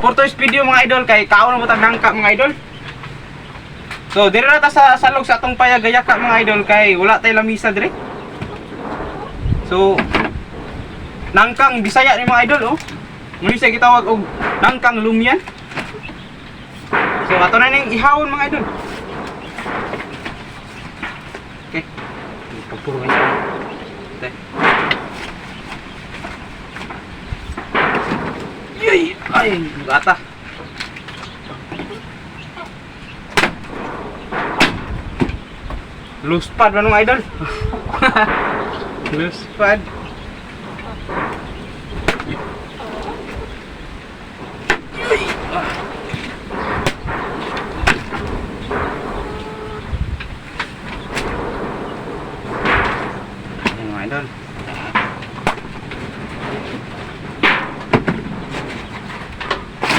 For today's video mga idol, kay kaon na butang nangka mga idol. So dire na ta sa salog sa atong payagayaka mga idol, kay wala tay lamisa dire. So nangkang Bisaya ni mga idol, oh. Muna siya gitawag og nangkang lumyan. So ato na ning ihawon mga idol. Okay. Pagpuro siya. Okay. Yay! Ay, gata. Loose pad manong idol. Loose pad. Yay!